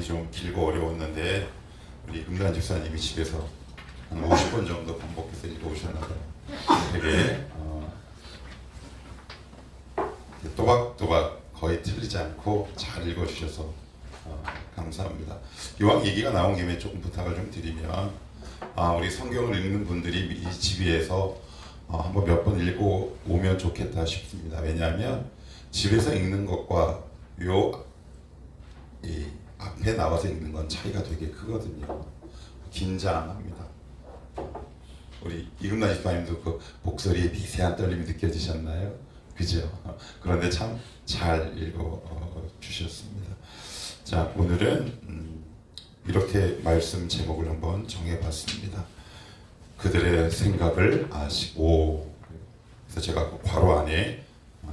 좀 길고 어려웠는데 우리 금단 집사님이 집에서 한 50번 정도 반복해서 읽어오셨나봐요. 되게 또박또박 거의 틀리지 않고 잘 읽어주셔서 감사합니다. 이왕 얘기가 나온 김에 조금 부탁을 좀 드리면 우리 성경을 읽는 분들이 이 집에서 한번 몇 번 읽고 오면 좋겠다 싶습니다. 왜냐하면 집에서 읽는 것과 이 앞에 나와서 읽는 건 차이가 되게 크거든요. 긴장합니다. 우리 이금란 집사님도 그 목소리에 미세한 떨림이 느껴지셨나요? 그죠? 그런데 참 잘 읽어 주셨습니다. 자, 오늘은 이렇게 말씀 제목을 한번 정해봤습니다. 그들의 생각을 아시고. 그래서 제가 그 괄호 안에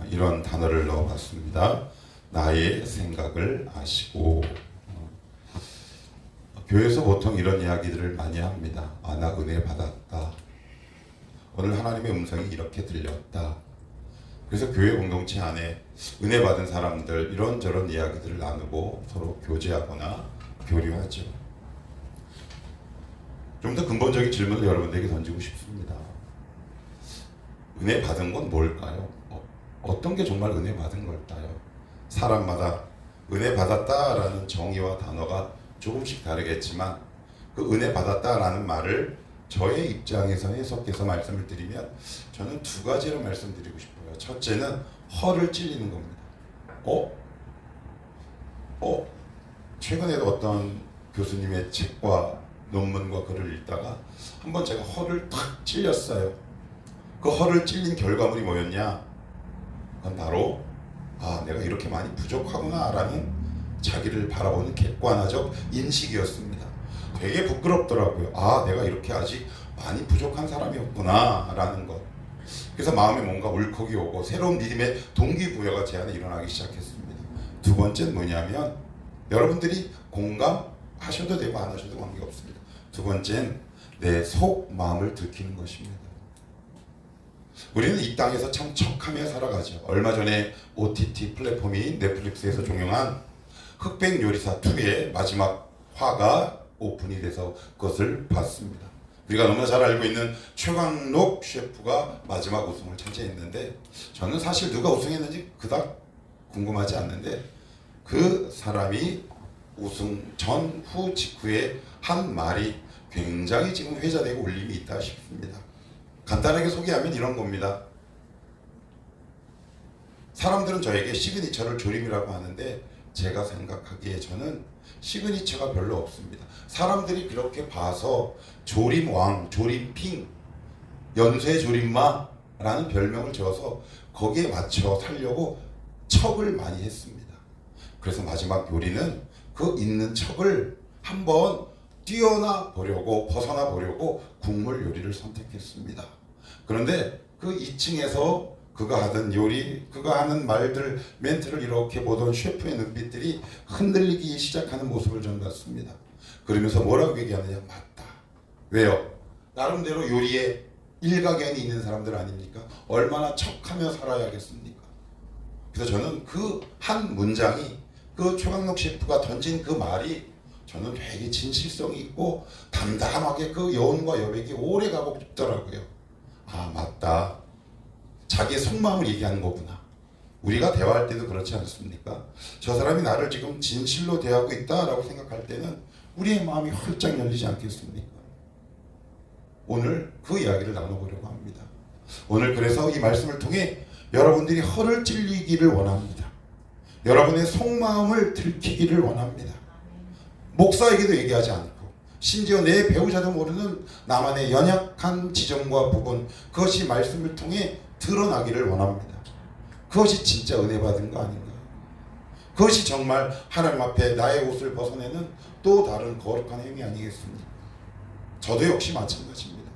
이런 단어를 넣어봤습니다. 나의 생각을 아시고. 교회에서 보통 이런 이야기들을 많이 합니다. 나 은혜 받았다. 오늘 하나님의 음성이 이렇게 들렸다. 그래서 교회 공동체 안에 은혜 받은 사람들 이런저런 이야기들을 나누고 서로 교제하거나 교류하죠. 좀 더 근본적인 질문을 여러분들에게 던지고 싶습니다. 은혜 받은 건 뭘까요? 어떤 게 정말 은혜 받은 걸까요? 사람마다 은혜 받았다라는 정의와 단어가 조금씩 다르겠지만 그 은혜 받았다라는 말을 저의 입장에서 해석해서 말씀을 드리면 저는 두 가지로 말씀드리고 싶어요. 첫째는 허를 찔리는 겁니다. 최근에도 어떤 교수님의 책과 논문과 글을 읽다가 한번 제가 허를 탁 찔렸어요. 그 허를 찔린 결과물이 뭐였냐? 그건 바로 내가 이렇게 많이 부족하구나 라는 자기를 바라보는 객관화적 인식이었습니다. 되게 부끄럽더라고요. 내가 이렇게 아직 많이 부족한 사람이었구나 라는 것. 그래서 마음에 뭔가 울컥이 오고 새로운 믿음의 동기부여가 제 안에 일어나기 시작했습니다. 두 번째는 뭐냐면 여러분들이 공감하셔도 되고 안 하셔도 관계없습니다. 두 번째는 내 속 마음을 들키는 것입니다. 우리는 이 땅에서 참 척하며 살아가죠. 얼마 전에 OTT 플랫폼인 넷플릭스에서 종영한 흑백 요리사 2의 마지막 화가 오픈이 돼서 그것을 봤습니다. 우리가 너무나 잘 알고 있는 최강록 셰프가 마지막 우승을 차지했는데 저는 사실 누가 우승했는지 그닥 궁금하지 않는데 그 사람이 우승 전, 후, 직후에 한 말이 굉장히 지금 회자되고 울림이 있다 싶습니다. 간단하게 소개하면 이런 겁니다. 사람들은 저에게 시그니처를 조림이라고 하는데 제가 생각하기에 저는 시그니처가 별로 없습니다. 사람들이 그렇게 봐서 조림왕, 조림핑, 연쇄조림마라는 별명을 지어서 거기에 맞춰 살려고 척을 많이 했습니다. 그래서 마지막 요리는 그 있는 척을 한번 뛰어나 보려고, 벗어나 보려고 국물 요리를 선택했습니다. 그런데 그 2층에서 그가 하던 요리, 그가 하는 말들, 멘트를 이렇게 보던 셰프의 눈빛들이 흔들리기 시작하는 모습을 전 봤습니다. 그러면서 뭐라고 얘기하느냐? 맞다. 왜요? 나름대로 요리에 일가견이 있는 사람들 아닙니까? 얼마나 척하며 살아야겠습니까? 그래서 저는 그 한 문장이 그 최강록 셰프가 던진 그 말이 저는 되게 진실성이 있고 담담하게 그 여운과 여백이 오래 가고 싶더라고요. 맞다. 자기의 속마음을 얘기하는 거구나. 우리가 대화할 때도 그렇지 않습니까? 저 사람이 나를 지금 진실로 대하고 있다라고 생각할 때는 우리의 마음이 활짝 열리지 않겠습니까? 오늘 그 이야기를 나눠보려고 합니다. 오늘 그래서 이 말씀을 통해 여러분들이 허를 찔리기를 원합니다. 여러분의 속마음을 들키기를 원합니다. 목사에게도 얘기하지 않고 심지어 내 배우자도 모르는 나만의 연약한 지점과 부분, 그것이 말씀을 통해 드러나기를 원합니다. 그것이 진짜 은혜 받은 거 아닌가요? 그것이 정말 하나님 앞에 나의 옷을 벗어내는 또 다른 거룩한 행위 아니겠습니까? 저도 역시 마찬가지입니다.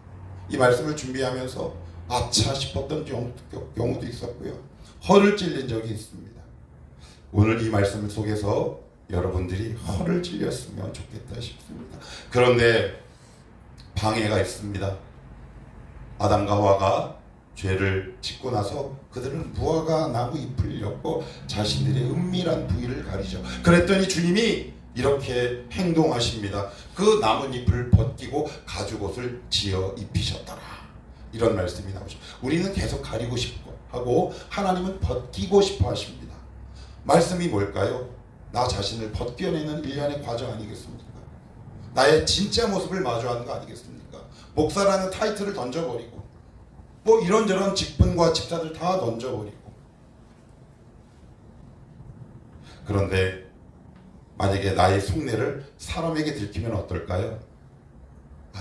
이 말씀을 준비하면서 아차 싶었던 경우도 있었고요. 허를 찔린 적이 있습니다. 오늘 이 말씀 속에서 여러분들이 허를 찔렸으면 좋겠다 싶습니다. 그런데 방해가 있습니다. 아담과 하와가 죄를 짓고 나서 그들은 무화과 나무 잎을 엮고 자신들의 은밀한 부위를 가리죠. 그랬더니 주님이 이렇게 행동하십니다. 그 나뭇잎을 벗기고 가죽옷을 지어 입히셨더라. 이런 말씀이 나오죠. 우리는 계속 가리고 싶고 하고 하나님은 벗기고 싶어 하십니다. 말씀이 뭘까요? 나 자신을 벗겨내는 일련의 과정 아니겠습니까? 나의 진짜 모습을 마주하는 거 아니겠습니까? 목사라는 타이틀을 던져버리고 뭐 이런저런 직분과 집사들 다 던져버리고. 그런데 만약에 나의 속내를 사람에게 들키면 어떨까요?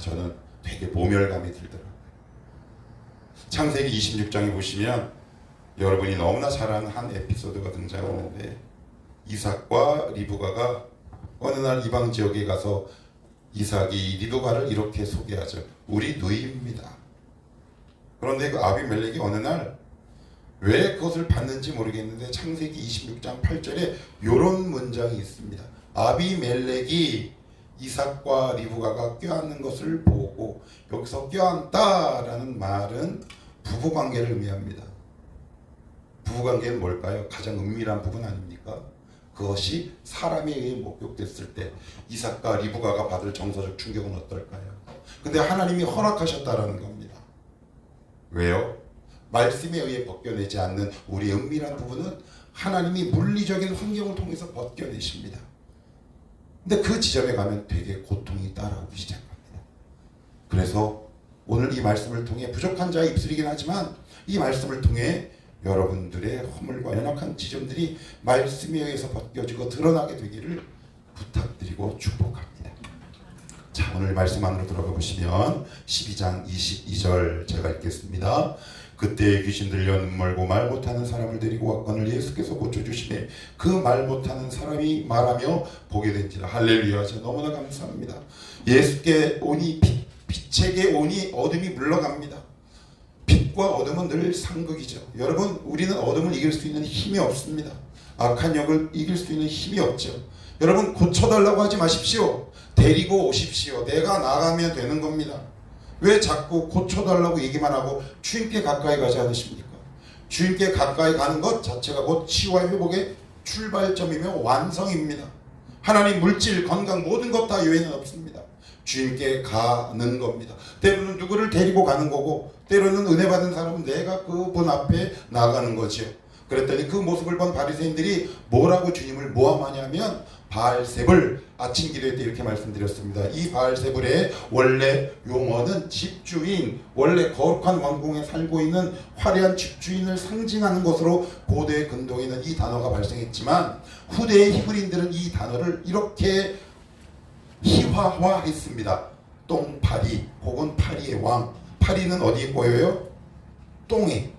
저는 되게 모멸감이 들더라고요. 창세기 26장에 보시면 여러분이 너무나 잘 아는 한 에피소드가 등장하는데 이삭과 리브가가 어느 날 이방 지역에 가서 이삭이 리브가를 이렇게 소개하죠. 우리 누이입니다. 그런데 그 아비멜렉이 어느 날 왜 그것을 받는지 모르겠는데 창세기 26장 8절에 이런 문장이 있습니다. 아비멜렉이 이삭과 리브가가 껴안는 것을 보고, 여기서 껴안다라는 말은 부부관계를 의미합니다. 부부관계는 뭘까요? 가장 은밀한 부분 아닙니까? 그것이 사람에 의해 목격됐을 때 이삭과 리브가가 받을 정서적 충격은 어떨까요? 근데 하나님이 허락하셨다라는 겁니다. 왜요? 말씀에 의해 벗겨내지 않는 우리 은밀한 부분은 하나님이 물리적인 환경을 통해서 벗겨내십니다. 근데 그 지점에 가면 되게 고통이 따라오기 시작합니다. 그래서 오늘 이 말씀을 통해 부족한 자의 입술이긴 하지만 이 말씀을 통해 여러분들의 허물과 연약한 지점들이 말씀에 의해서 벗겨지고 드러나게 되기를 부탁드리고 축복합니다. 자, 오늘 말씀 안으로 들어가 보시면 12장 22절 제가 읽겠습니다. 그때 귀신 들려 눈멀고 말 못하는 사람을 데리고 왔거늘 예수께서 고쳐주시매 그 말 못하는 사람이 말하며 보게 된지라. 할렐루야. 제가 너무나 감사합니다. 예수께 오니 빛에게 오니 어둠이 물러갑니다. 빛과 어둠은 늘 상극이죠. 여러분, 우리는 어둠을 이길 수 있는 힘이 없습니다. 악한 영을 이길 수 있는 힘이 없죠. 여러분, 고쳐달라고 하지 마십시오. 데리고 오십시오. 내가 나가면 되는 겁니다. 왜 자꾸 고쳐달라고 얘기만 하고 주님께 가까이 가지 않으십니까? 주님께 가까이 가는 것 자체가 곧 치유와 회복의 출발점이며 완성입니다. 하나님 물질, 건강 모든 것 다 요인은 없습니다. 주님께 가는 겁니다. 때로는 누구를 데리고 가는 거고 때로는 은혜 받은 사람은 내가 그분 앞에 나가는 거죠. 그랬더니 그 모습을 본 바리새인들이 뭐라고 주님을 모함하냐면 바알세불, 아침 기도회 때 이렇게 말씀드렸습니다. 이 바알세불의 원래 용어는 집주인, 원래 거룩한 왕궁에 살고 있는 화려한 집주인을 상징하는 것으로 고대 근동에는 이 단어가 발생했지만 후대의 히브리인들은 이 단어를 이렇게 희화화했습니다. 똥파리 혹은 파리의 왕. 파리는 어디에 꼬여요? 똥에,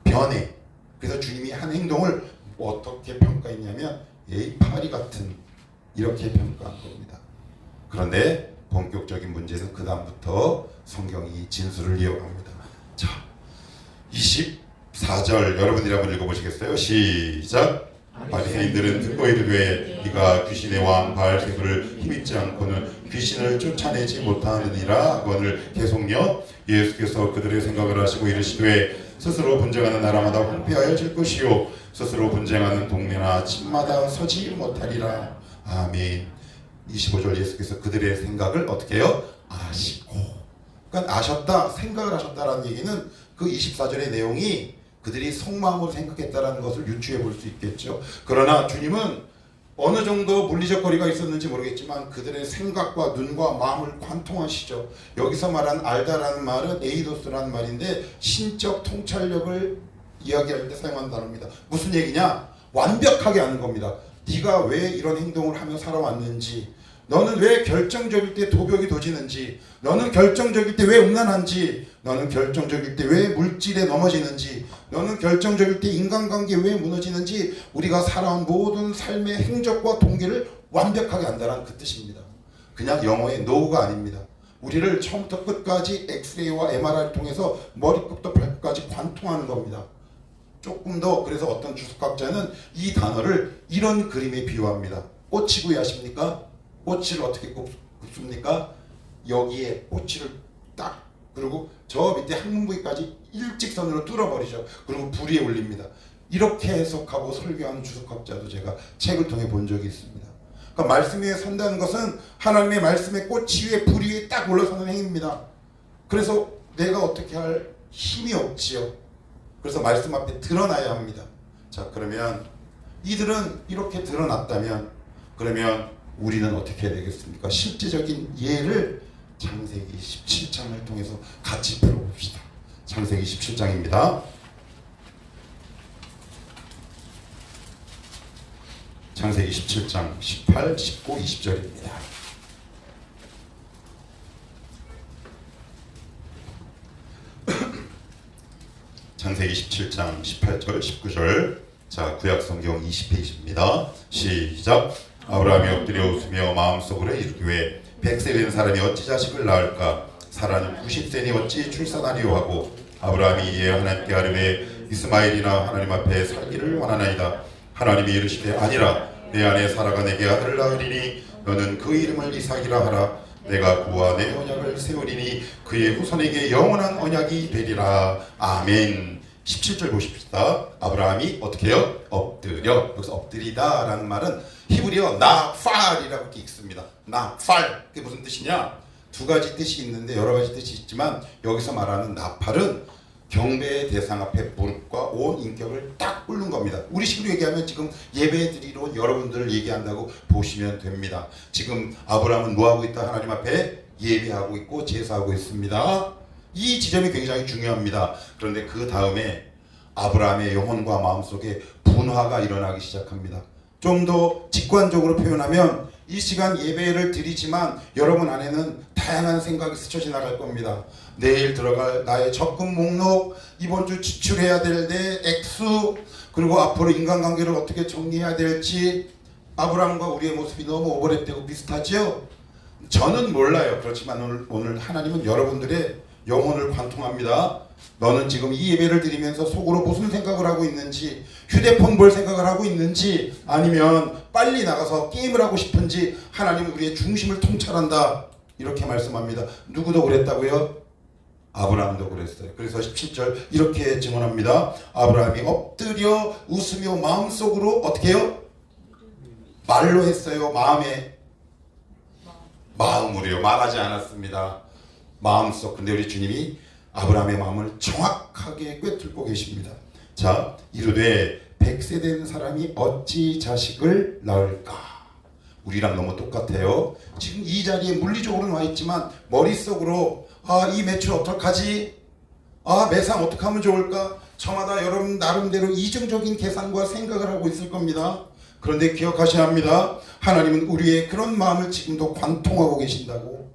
변에. 그래서 주님이 한 행동을 어떻게 평가했냐면 에이 파리 같은, 이렇게 평가한 겁니다. 그런데 본격적인 문제는 그 다음부터 성경이 진술을 이어갑니다. 자, 24절 여러분들이 한번 읽어보시겠어요? 시작. 바리새인들은 듣고 이르되 네가 귀신의 왕 바알세불을 힘입지 않고는 귀신을 쫓아내지 못하느니라 하거늘 계속요. 예수께서 그들의 생각을 하시고 이르시되 스스로 분쟁하는 나라마다 황폐하여 질 것이요 스스로 분쟁하는 동네나 집마다 서지 못하리라. 아멘. 25절 예수께서 그들의 생각을 어떻게 해요? 아시고. 그러니까 아셨다, 생각을 하셨다라는 얘기는 그 24절의 내용이 그들이 속마음으로 생각했다라는 것을 유추해 볼 수 있겠죠. 그러나 주님은 어느 정도 물리적 거리가 있었는지 모르겠지만 그들의 생각과 눈과 마음을 관통하시죠. 여기서 말한 알다라는 말은 에이도스라는 말인데 신적 통찰력을 이야기할 때 사용한 단어입니다. 무슨 얘기냐? 완벽하게 아는 겁니다. 네가 왜 이런 행동을 하며 살아왔는지, 너는 왜 결정적일 때 도벽이 도지는지, 너는 결정적일 때 왜 음란한지, 너는 결정적일 때 왜 물질에 넘어지는지, 너는 결정적일 때 인간관계 왜 무너지는지, 우리가 살아온 모든 삶의 행적과 동기를 완벽하게 안다는 그 뜻입니다. 그냥 영어의 노우가 아닙니다. 우리를 처음부터 끝까지 엑스레이와 MRI를 통해서 머리끝부터 발끝까지 관통하는 겁니다. 조금 더, 그래서 어떤 주석학자는 이 단어를 이런 그림에 비유합니다. 꼬치구이 아십니까? 꼬치를 어떻게 굽습니까? 여기에 꼬치를 딱, 그리고 저 밑에 항문 부위까지 일직선으로 뚫어버리죠. 그리고 불 위에 올립니다. 이렇게 해석하고 설교하는 주석학자도 제가 책을 통해 본 적이 있습니다. 그러니까 말씀 위에 선다는 것은 하나님의 말씀의 꽃이 위에 불 위에 딱 올라서는 행위입니다. 그래서 내가 어떻게 할 힘이 없지요. 그래서 말씀 앞에 드러나야 합니다. 자, 그러면 이들은 이렇게 드러났다면 그러면 우리는 어떻게 해야 되겠습니까? 실제적인 예를 창세기 17장을 통해서 같이 풀어봅시다. 창세기 17장입니다. 창세기 17장 18, 19, 20절입니다. 창세기 17장 18절, 19절. 자, 구약 성경 20페이지입니다. 시작. 아브라함이 엎드려 웃으며 마음속으로 이르기에 100세 된 사람이 어찌 자식을 낳을까? 사라는 90세니 어찌 출산하리요 하고 아브라함이 이에 하나님께 아뢰매 이스마엘이나 하나님 앞에 살기를 원하나이다. 하나님이 이르시되 아니라 내 아내 사라가 내게 아들을 낳으리니 너는 그 이름을 이삭이라 하라. 내가 그와 내 언약을 세우리니 그의 후손에게 영원한 언약이 되리라. 아멘. 17절 보십시다. 아브라함이 어떻게 해요? 엎드려. 여기서 엎드리다 라는 말은 히브리어 나팔이라고 이렇게 읽습니다. 나팔. 그게 무슨 뜻이냐? 두 가지 뜻이 있는데 여러 가지 뜻이 있지만 여기서 말하는 나팔은 경배의 대상 앞에 무릎과 온 인격을 딱 꿇는 겁니다. 우리 식으로 얘기하면 지금 예배드리러 여러분들을 얘기한다고 보시면 됩니다. 지금 아브라함은 뭐하고 있다? 하나님 앞에 예배하고 있고 제사하고 있습니다. 이 지점이 굉장히 중요합니다. 그런데 그 다음에 아브라함의 영혼과 마음속에 분화가 일어나기 시작합니다. 좀 더 직관적으로 표현하면 이 시간 예배를 드리지만 여러분 안에는 다양한 생각이 스쳐 지나갈 겁니다. 내일 들어갈 나의 적금 목록, 이번 주 지출해야 될 내 액수, 그리고 앞으로 인간관계를 어떻게 정리해야 될지. 아브라함과 우리의 모습이 너무 오버랩되고 비슷하죠? 저는 몰라요. 그렇지만 오늘 하나님은 여러분들의 영혼을 관통합니다. 너는 지금 이 예배를 드리면서 속으로 무슨 생각을 하고 있는지, 휴대폰 볼 생각을 하고 있는지, 아니면 빨리 나가서 게임을 하고 싶은지 하나님은 우리의 중심을 통찰한다. 이렇게 말씀합니다. 누구도 그랬다고요? 아브라함도 그랬어요. 그래서 17절 이렇게 증언합니다. 아브라함이 엎드려 웃으며 마음속으로 어떻게 해요? 말로 했어요. 마음으로요. 말하지 않았습니다. 마음속. 근데 우리 주님이 아브라함의 마음을 정확하게 꿰뚫고 계십니다. 자, 이르되 100세 된 사람이 어찌 자식을 낳을까? 우리랑 너무 똑같아요. 지금 이 자리에 물리적으로는 와 있지만 머릿속으로 이 매출 어떡하지? 매상 어떻게 하면 좋을까? 저마다 여러분 나름대로 이중적인 계산과 생각을 하고 있을 겁니다. 그런데 기억하셔야 합니다. 하나님은 우리의 그런 마음을 지금도 관통하고 계신다고.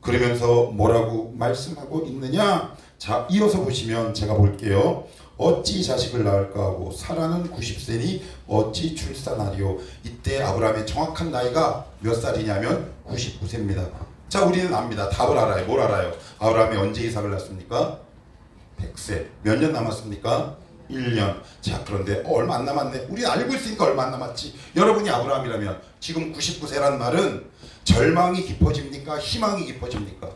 그러면서 뭐라고 말씀하고 있느냐? 자, 이어서 보시면 제가 볼게요. 어찌 자식을 낳을까 하고 사라는 90세니 어찌 출산하리요. 이때 아브라함의 정확한 나이가 몇 살이냐면 99세입니다. 자, 우리는 압니다. 답을 알아요. 뭘 알아요? 아브라함이 언제 이삭을 낳습니까? 100세. 몇 년 남았습니까? 1년. 자, 그런데 얼마 안 남았네. 우리 알고 있으니까 얼마 안 남았지. 여러분이 아브라함이라면 지금 99세란 말은 절망이 깊어집니까? 희망이 깊어집니까?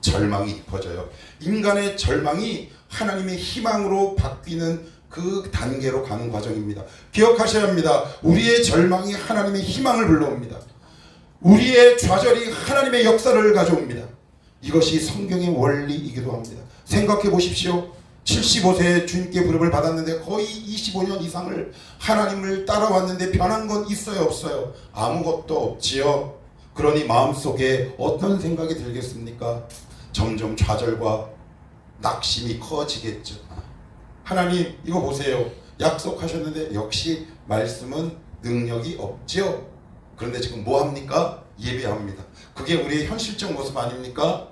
절망이 깊어져요. 인간의 절망이 하나님의 희망으로 바뀌는 그 단계로 가는 과정입니다. 기억하셔야 합니다. 우리의 절망이 하나님의 희망을 불러옵니다. 우리의 좌절이 하나님의 역사를 가져옵니다. 이것이 성경의 원리이기도 합니다. 생각해 보십시오. 75세에 주님께 부름을 받았는데 거의 25년 이상을 하나님을 따라왔는데 변한 건 있어요, 없어요? 아무것도 없지요. 그러니 마음속에 어떤 생각이 들겠습니까? 점점 좌절과 낙심이 커지겠죠. 하나님 이거 보세요. 약속하셨는데 역시 말씀은 능력이 없죠. 그런데 지금 뭐합니까? 예배합니다. 그게 우리의 현실적 모습 아닙니까?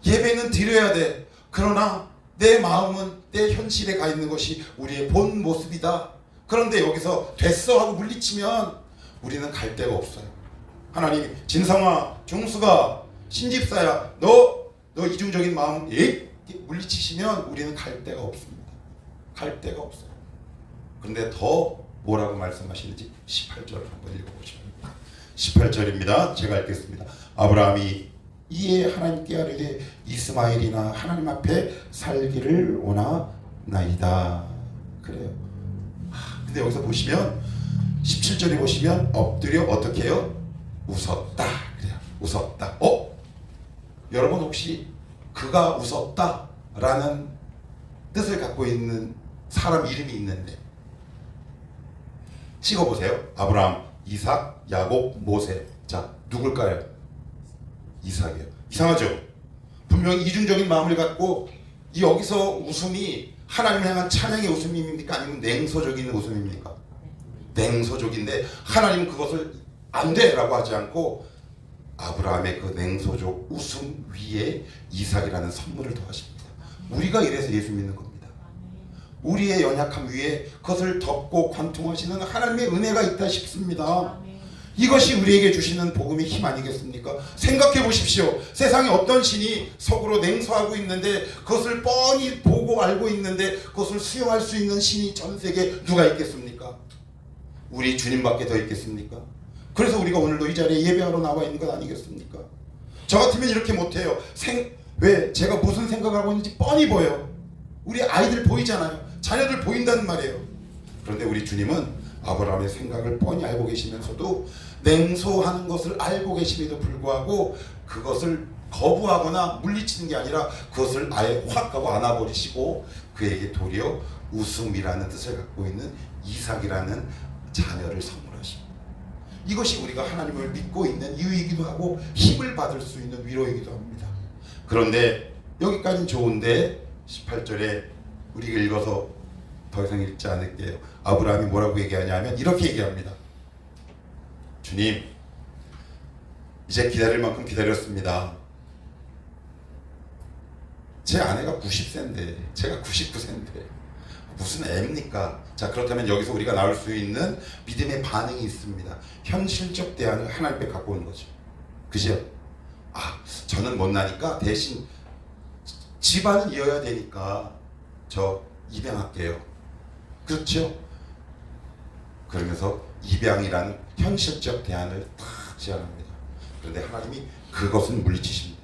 예배는 드려야 돼. 그러나 내 마음은 내 현실에 가 있는 것이 우리의 본 모습이다. 그런데 여기서 됐어 하고 물리치면 우리는 갈 데가 없어요. 하나님, 진성아, 중수가, 신집사야, 너 이중적인 마음 물리치시면 우리는 갈 데가 없습니다. 갈 데가 없어요. 그런데 더 뭐라고 말씀하시는지 18절을 한번 읽어보시면 18절입니다. 제가 읽겠습니다. 아브라함이 이에 하나님께 아뢰되 이스마엘이나 하나님 앞에 살기를 원하나이다. 그래요. 근데 여기서 보시면 17절에 보시면 엎드려 어떻게 해요? 웃었다. 그래요. 웃었다. 여러분 혹시 그가 웃었다 라는 뜻을 갖고 있는 사람 이름이 있는데 찍어보세요. 아브라함, 이삭, 야곱, 모세. 자, 누굴까요? 이삭이에요. 이상하죠? 분명히 이중적인 마음을 갖고 여기서 웃음이 하나님을 향한 찬양의 웃음입니까? 아니면 냉소적인 웃음입니까? 냉소적인데 하나님은 그것을 안 돼! 라고 하지 않고 아브라함의 그 냉소적 웃음 위에 이삭이라는 선물을 더하십니다. 우리가 이래서 예수 믿는 겁니다. 우리의 연약함 위에 그것을 덮고 관통하시는 하나님의 은혜가 있다 싶습니다. 이것이 우리에게 주시는 복음의 힘 아니겠습니까? 생각해 보십시오. 세상에 어떤 신이 속으로 냉소하고 있는데 그것을 뻔히 보고 알고 있는데 그것을 수용할 수 있는 신이 전 세계에 누가 있겠습니까? 우리 주님밖에 더 있겠습니까? 그래서 우리가 오늘도 이 자리에 예배하러 나와 있는 것 아니겠습니까? 저 같으면 이렇게 못해요. 왜? 제가 무슨 생각을 하고 있는지 뻔히 보여요. 우리 아이들 보이잖아요. 자녀들 보인다는 말이에요. 그런데 우리 주님은 아브라함의 생각을 뻔히 알고 계시면서도 냉소하는 것을 알고 계심에도 불구하고 그것을 거부하거나 물리치는 게 아니라 그것을 아예 확 하고 안아버리시고 그에게 도리어 웃음이라는 뜻을 갖고 있는 이삭이라는 자녀를 선물하십니다. 이것이 우리가 하나님을 믿고 있는 이유이기도 하고 힘을 받을 수 있는 위로이기도 합니다. 그런데 여기까지는 좋은데 18절에 우리가 읽어서 더 이상 읽지 않을게요. 아브라함이 뭐라고 얘기하냐면 이렇게 얘기합니다. 주님, 이제 기다릴 만큼 기다렸습니다. 제 아내가 90세인데 제가 99세인데 무슨 애입니까? 자, 그렇다면 여기서 우리가 나올 수 있는 믿음의 반응이 있습니다. 현실적 대안을 하나님 앞에 갖고 오는 거죠. 그죠? 저는 못나니까 대신 집안은 이어야 되니까 저 입양할게요. 그렇죠? 그러면서 입양이라는 현실적 대안을 딱 제안합니다. 그런데 하나님이 그것은 물리치십니다.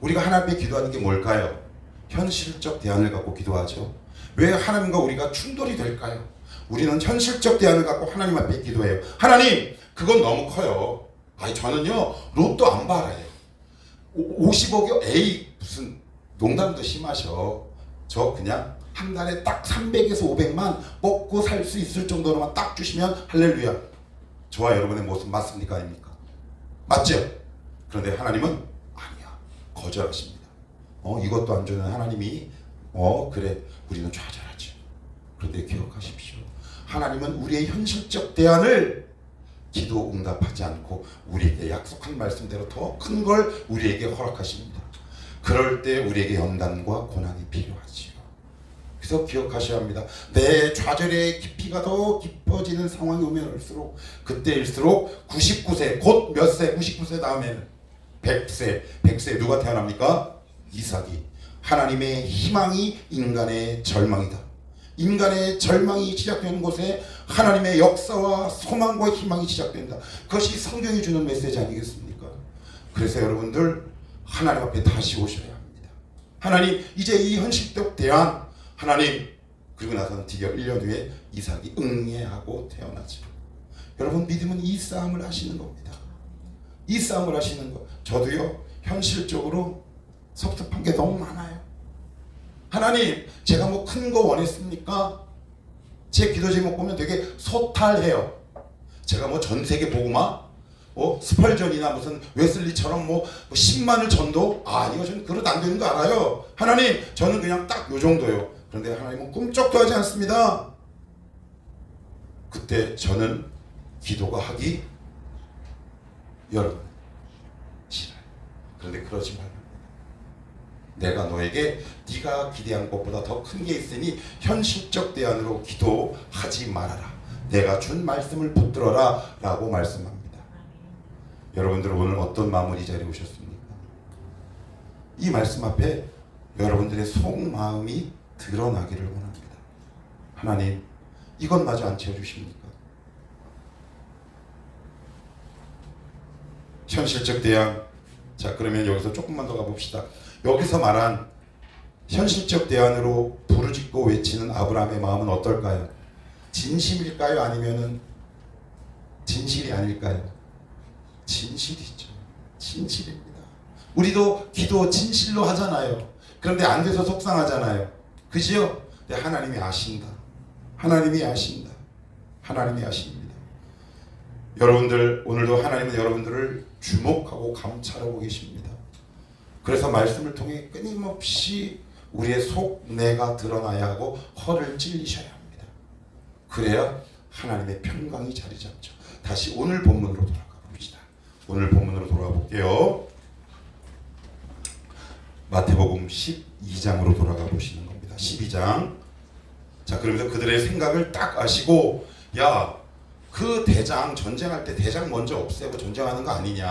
우리가 하나님 앞에 기도하는 게 뭘까요? 현실적 대안을 갖고 기도하죠. 왜 하나님과 우리가 충돌이 될까요? 우리는 현실적 대안을 갖고 하나님 앞에 기도해요. 하나님, 그건 너무 커요. 저는요 로또 안 받아요. 50억이요? 에이, 무슨 농담도 심하셔. 저 그냥 한 달에 딱 300에서 500만 먹고 살 수 있을 정도로만 딱 주시면 할렐루야. 저와 여러분의 모습 맞습니까? 아닙니까? 맞죠? 그런데 하나님은 아니야. 거절하십니다. 이것도 안 주는 하나님이 그래, 우리는 좌절하죠. 그런데 기억하십시오. 하나님은 우리의 현실적 대안을 기도 응답하지 않고 우리에게 약속한 말씀대로 더 큰 걸 우리에게 허락하십니다. 그럴 때 우리에게 연단과 고난이 필요하지요. 그래서 기억하셔야 합니다. 내 좌절의 깊이가 더 깊어지는 상황이 오면 올수록 그때일수록 99세 곧 몇 세? 99세 다음에는 100세. 100세 누가 태어납니까? 이삭이. 하나님의 희망이 인간의 절망이다. 인간의 절망이 시작되는 곳에 하나님의 역사와 소망과 희망이 시작된다. 그것이 성경이 주는 메시지 아니겠습니까? 그래서 여러분들 하나님 앞에 다시 오셔야 합니다. 하나님, 이제 이 현실적 대안 하나님. 그리고 나서는 드디어 1년 후에 이삭이 응애하고 태어나죠. 여러분, 믿음은 이 싸움을 하시는 겁니다. 이 싸움을 하시는 거. 저도요 현실적으로 섭섭한 게 너무 많아요. 하나님, 제가 뭐 큰 거 원했습니까? 제 기도 제목 보면 되게 소탈해요. 제가 뭐 전 세계 복음화, 스펄전이나 무슨 웨슬리처럼 뭐 10만을 전도? 이거 저는 그릇 안 되는 거 알아요. 하나님, 저는 그냥 딱 요 정도요. 그런데 하나님은 꿈쩍도 하지 않습니다. 그때 저는 기도가 하기 여러분 싫어요. 그런데 그러지 말아요. 내가 너에게 네가 기대한 것보다 더 큰 게 있으니 현실적 대안으로 기도하지 말아라. 내가 준 말씀을 붙들어라 라고 말씀합니다. 여러분들 오늘 어떤 마음으로 이 자리에 오셨습니까? 이 말씀 앞에 여러분들의 속마음이 드러나기를 원합니다. 하나님, 이것마저 안 채워주십니까? 현실적 대안. 자, 그러면 여기서 조금만 더 가봅시다. 여기서 말한 현실적 대안으로 부르짖고 외치는 아브라함의 마음은 어떨까요? 진심일까요? 아니면은 진실이 아닐까요? 진실이죠. 진실입니다. 우리도 기도 진실로 하잖아요. 그런데 안 돼서 속상하잖아요. 그지요? 근데 하나님이 아신다. 하나님이 아신다. 하나님이 아십니다. 여러분들, 오늘도 하나님은 여러분들을 주목하고 감찰하고 계십니다. 그래서 말씀을 통해 끊임없이 우리의 속내가 드러나야 하고 허를 찔리셔야 합니다. 그래야 하나님의 평강이 자리 잡죠. 다시 오늘 본문으로 돌아가 봅시다. 오늘 본문으로 돌아가 볼게요. 마태복음 12장으로 돌아가 보시는 겁니다. 12장. 자, 그러면서 그들의 생각을 딱 아시고, 야, 그 대장 전쟁할 때 대장 먼저 없애고 전쟁하는 거 아니냐.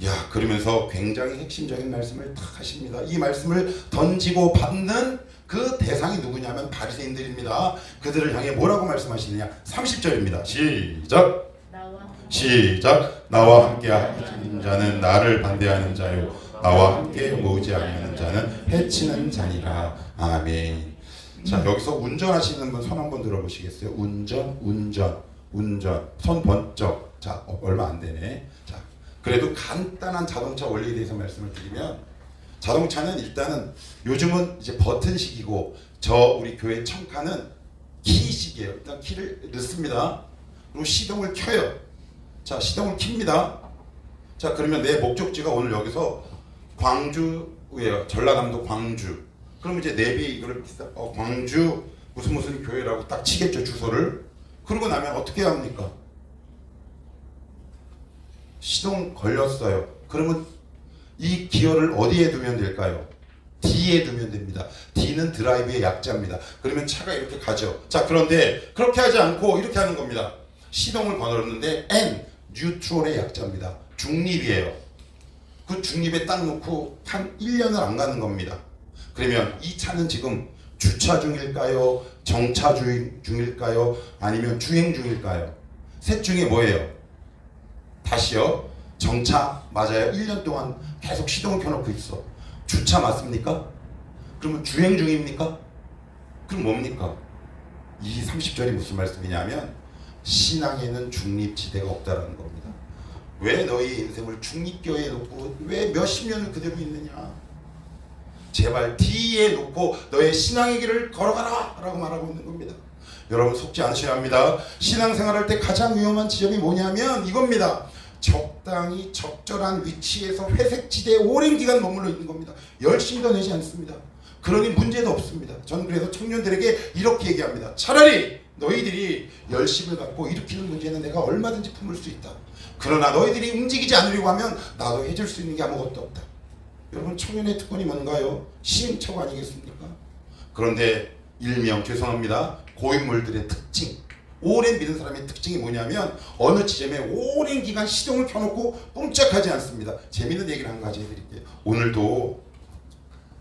야, 그러면서 굉장히 핵심적인 말씀을 딱 하십니다. 이 말씀을 던지고 받는 그 대상이 누구냐면 바리새인들입니다. 그들을 향해 뭐라고 말씀하시느냐? 30절입니다. 시작. 나와 함께 하는 자는 나를 반대하는 자요, 나와 함께 모으지 아니하는 자는 해치는 자니라. 아멘. 자, 여기서 운전하시는 분 손 한번 들어보시겠어요? 운전. 손 번쩍. 자, 얼마 안 되네. 자, 그래도 간단한 자동차 원리에 대해서 말씀을 드리면, 자동차는 일단은 요즘은 이제 버튼식이고, 우리 교회 청카는 키식이에요. 일단 키를 넣습니다. 그리고 시동을 켜요. 자, 시동을 켭니다. 자, 그러면 내 목적지가 오늘 여기서 광주예요. 전라남도 광주. 그럼 이제 내비 이거를 광주 무슨 교회라고 딱 치겠죠, 주소를. 그러고 나면 어떻게 합니까? 시동 걸렸어요. 그러면 이 기어를 어디에 두면 될까요? D에 두면 됩니다. D는 드라이브의 약자입니다. 그러면 차가 이렇게 가죠. 자, 그런데 그렇게 하지 않고 이렇게 하는 겁니다. 시동을 걸었는데 N, 뉴트럴의 약자입니다. 중립이에요. 그 중립에 딱 놓고 한 1년을 안 가는 겁니다. 그러면 이 차는 지금 주차 중일까요? 정차 중일까요? 아니면 주행 중일까요? 셋 중에 뭐예요? 다시요. 정차 맞아요. 1년 동안 계속 시동을 켜놓고 있어. 주차 맞습니까? 그러면 주행 중입니까? 그럼 뭡니까? 이 30절이 무슨 말씀이냐면, 신앙에는 중립지대가 없다라는 겁니다. 왜 너희 인생을 중립교회에 놓고 왜 몇십 년을 그대로 있느냐? 제발 D에 놓고 너의 신앙의 길을 걸어가라 라고 말하고 있는 겁니다. 여러분, 속지 않으셔야 합니다. 신앙생활할 때 가장 위험한 지점이 뭐냐면 이겁니다. 적당히 적절한 위치에서 회색지대에 오랜 기간 머물러 있는 겁니다. 열심히도 내지 않습니다. 그러니 문제도 없습니다. 저는 그래서 청년들에게 이렇게 얘기합니다. 차라리 너희들이 열심을 갖고 일으키는 문제는 내가 얼마든지 품을 수 있다. 그러나 너희들이 움직이지 않으려고 하면 나도 해줄 수 있는 게 아무것도 없다. 여러분, 청년의 특권이 뭔가요? 시행착오 아니겠습니까? 그런데 일명 죄송합니다. 고인물들의 특징, 오랜 믿은 사람의 특징이 뭐냐면 어느 지점에 오랜 기간 시동을 켜놓고 꼼짝하지 않습니다. 재밌는 얘기를 한 가지 해드릴게요. 오늘도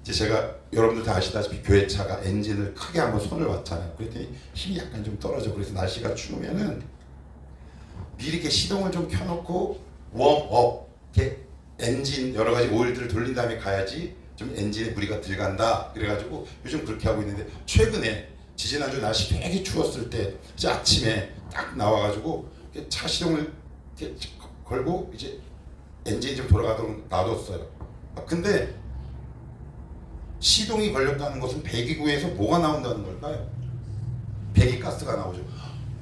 이제 제가 여러분들 다 아시다시피 교회차가 엔진을 크게 한번 손을 봤잖아요. 그랬더니 힘이 약간 좀 떨어져. 그래서 날씨가 추우면은 미리 이렇게 시동을 좀 켜놓고 웜업, 이렇게 엔진 여러 가지 오일들을 돌린 다음에 가야지 좀 엔진에 무리가 들어간다. 그래가지고 요즘 그렇게 하고 있는데, 최근에 지지난주 날씨 되게 추웠을 때 이제 아침에 딱 나와가지고 차 시동을 이렇게 걸고 이제 엔진이 좀 돌아가도록 놔뒀어요. 근데 시동이 걸렸다는 것은 배기구에서 뭐가 나온다는 걸까요? 배기가스가 나오죠.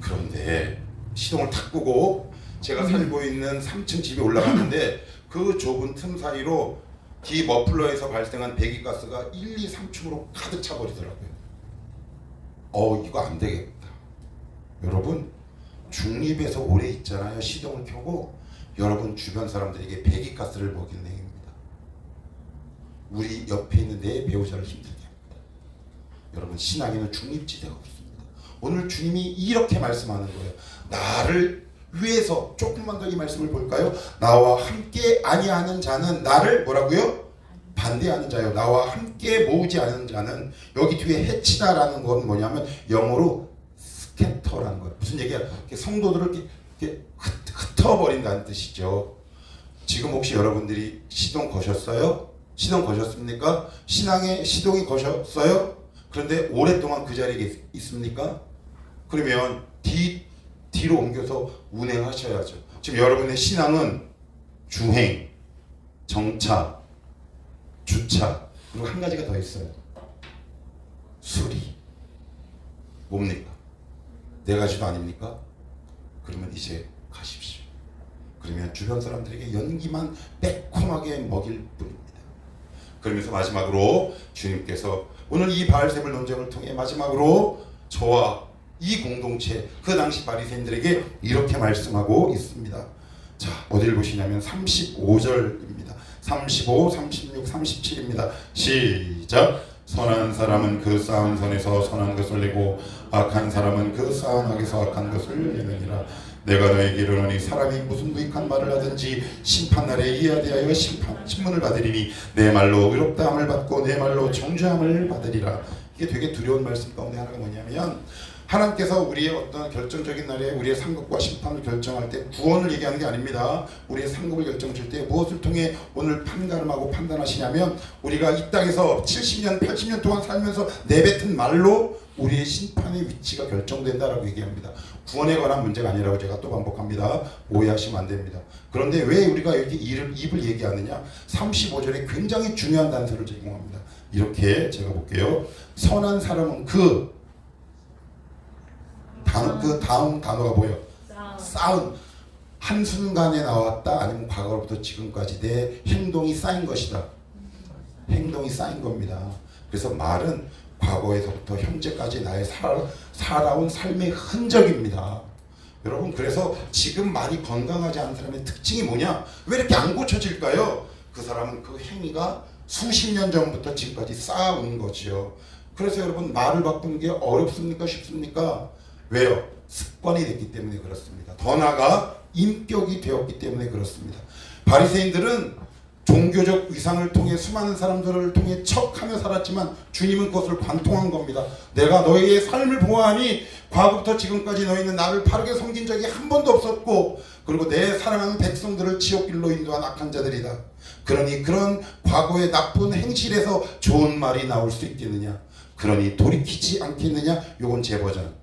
그런데 시동을 탁 끄고 제가 살고 있는 3층 집에 올라갔는데 그 좁은 틈 사이로 기 머플러에서 발생한 배기가스가 1, 2, 3층으로 가득 차버리더라고요. 이거 안 되겠다. 여러분, 중립에서 오래 있잖아요. 시동을 켜고 여러분 주변 사람들에게 배기가스를 먹이는 행위입니다. 우리 옆에 있는 내 배우자를 힘들게 합니다. 여러분, 신앙에는 중립지대가 없습니다. 오늘 주님이 이렇게 말씀하는 거예요. 나를 위해서, 조금만 더 이 말씀을 볼까요? 나와 함께 아니하는 자는 나를 뭐라고요? 반대하는 자요. 나와 함께 모으지 않은 자는, 여기 뒤에 해치다라는 건 뭐냐면 영어로 스캐터라는 거예요. 무슨 얘기야? 성도들을 이렇게 흩어버린다는 뜻이죠. 지금 혹시 여러분들이 시동 거셨어요? 시동 거셨습니까? 신앙에 시동이 거셨어요? 그런데 오랫동안 그 자리에 있습니까? 그러면 뒤로 옮겨서 운행하셔야죠. 지금 여러분의 신앙은 주행, 정차, 주차, 그리고 한 가지가 더 있어요. 수리. 뭡니까? 네 가지도 아닙니까? 그러면 이제 가십시오. 그러면 주변 사람들에게 연기만 매콤하게 먹일 뿐입니다. 그러면서 마지막으로 주님께서 오늘 이 바알세불 논쟁을 통해 마지막으로 저와 이 공동체, 그 당시 바리새인들에게 이렇게 말씀하고 있습니다. 자, 어디를 보시냐면 35절입니다. 35, 36, 37입니다. 시작! 선한 사람은 그 쌓은 선에서 선한 것을 내고 악한 사람은 그 쌓은 악에서 악한 것을 내느니라. 내가 너에게 이르노니 사람이 무슨 무익한 말을 하든지 심판날에 이에 대하여 신문을 받으리니 내 말로 의롭다함을 받고 내 말로 정죄함을 받으리라. 이게 되게 두려운 말씀 가운데 하나가 뭐냐면 하나님께서 우리의 어떤 결정적인 날에 우리의 상급과 심판을 결정할 때 구원을 얘기하는 게 아닙니다. 우리의 상급을 결정줄 때 무엇을 통해 오늘 판가름하고 판단하시냐면 우리가 이 땅에서 70년, 80년 동안 살면서 내뱉은 말로 우리의 심판의 위치가 결정된다라고 얘기합니다. 구원에 관한 문제가 아니라고 제가 또 반복합니다. 오해하시면 안 됩니다. 그런데 왜 우리가 여기 입을 얘기하느냐? 35절에 굉장히 중요한 단서를 제공합니다. 이렇게 제가 볼게요. 선한 사람은 그 다음 단어가 뭐예요? 쌓은. 한순간에 나왔다 아니면 과거로부터 지금까지 내 행동이 쌓인 것이다. 행동이 쌓인 겁니다. 그래서 말은 과거에서부터 현재까지 나의 살아온 삶의 흔적입니다. 여러분, 그래서 지금 많이 건강하지 않은 사람의 특징이 뭐냐? 왜 이렇게 안 고쳐질까요? 그 사람은 그 행위가 수십 년 전부터 지금까지 쌓아온 거지요. 그래서 여러분, 말을 바꾸는 게 어렵습니까? 쉽습니까? 왜요? 습관이 됐기 때문에 그렇습니다. 더 나아가 인격이 되었기 때문에 그렇습니다. 바리새인들은 종교적 위상을 통해 수많은 사람들을 통해 척하며 살았지만 주님은 그것을 관통한 겁니다. 내가 너희의 삶을 보아하니 과거부터 지금까지 너희는 나를 바르게 섬긴 적이 한 번도 없었고 그리고 내 사랑하는 백성들을 지옥길로 인도한 악한 자들이다. 그러니 그런 과거의 나쁜 행실에서 좋은 말이 나올 수 있겠느냐? 그러니 돌이키지 않겠느냐? 요건 제 버전.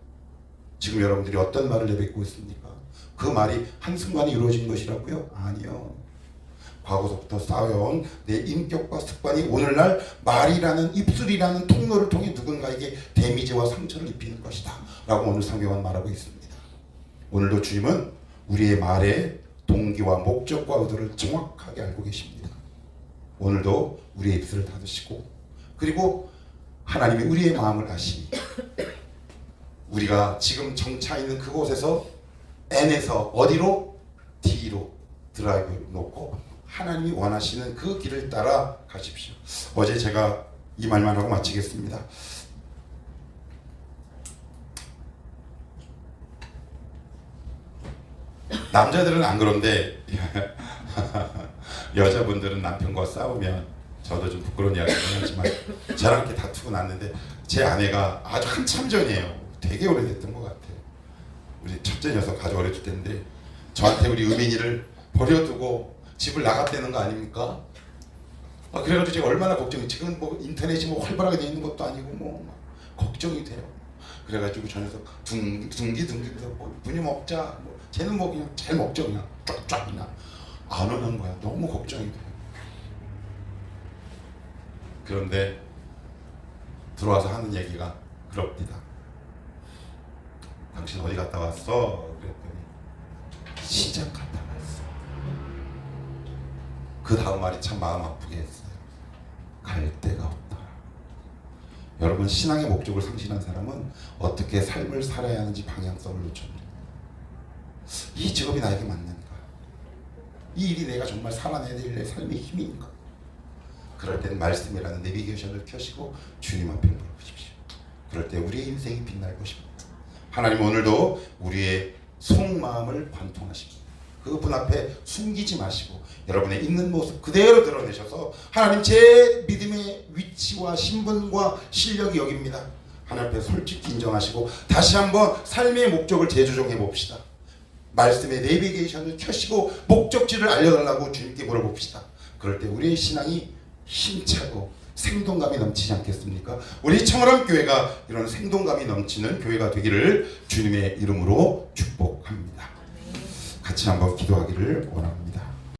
지금 여러분들이 어떤 말을 내뱉고 있습니까? 그 말이 한순간에 이루어진 것이라고요? 아니요. 과거부터 쌓여온 내 인격과 습관이 오늘날 말이라는 입술이라는 통로를 통해 누군가에게 데미지와 상처를 입히는 것이다 라고 오늘 성경은 말하고 있습니다. 오늘도 주님은 우리의 말의 동기와 목적과 의도를 정확하게 알고 계십니다. 오늘도 우리의 입술을 닫으시고 그리고 하나님이 우리의 마음을 아시니 우리가 지금 정차 있는 그곳에서 N에서 어디로? D로 드라이브를 놓고 하나님이 원하시는 그 길을 따라 가십시오. 어제 제가 이 말만 하고 마치겠습니다. 남자들은 안 그런데 여자분들은 남편과 싸우면 저도 좀 부끄러운 이야기는 하지만 저랑 이렇게 다투고 났는데 제 아내가 아주 한참 전이에요. 되게 오래됐던 것 같아요. 우리 첫째 녀석 아주 어렸을 때인데 저한테 우리 의민이를 버려두고 집을 나갔다는 거 아닙니까? 그래가지고 제가 얼마나 걱정이. 지금 뭐 인터넷이 뭐 활발하게 돼 있는 것도 아니고 뭐 걱정이 돼요. 그래가지고 저 녀석 둥기둥기면서 뭐 분유 먹자. 뭐 쟤는 뭐 그냥 잘 먹죠. 그냥 쫙쫙 그냥 안 오는 거야. 너무 걱정이 돼요. 그런데 들어와서 하는 얘기가 그럽니다. 당신 어디 갔다 왔어? 그랬더니 시장 갔다 왔어. 그 다음 말이 참 마음 아프게 했어요. 갈 데가 없다. 여러분, 신앙의 목적을 상실한 사람은 어떻게 삶을 살아야 하는지 방향성을 놓칩니다. 이 직업이 나에게 맞는가? 이 일이 내가 정말 살아내야 될 내 삶의 힘인가? 그럴 때는 말씀이라는 내비게이션을 켜시고 주님 앞에 물어보십시오. 그럴 때 우리의 인생이 빛날 것입니다. 하나님 오늘도 우리의 속마음을 관통하십니다. 그분 앞에 숨기지 마시고 여러분의 있는 모습 그대로 드러내셔서 하나님 제 믿음의 위치와 신분과 실력이 여기입니다. 하나님 앞에 솔직히 인정하시고 다시 한번 삶의 목적을 재조정해 봅시다. 말씀의 내비게이션을 켜시고 목적지를 알려달라고 주님께 물어봅시다. 그럴 때 우리의 신앙이 힘차고 생동감이 넘치지 않겠습니까? 우리 청월함 교회가 이런 생동감이 넘치는 교회가 되기를 주님의 이름으로 축복합니다. 같이 한번 기도하기를 원합니다.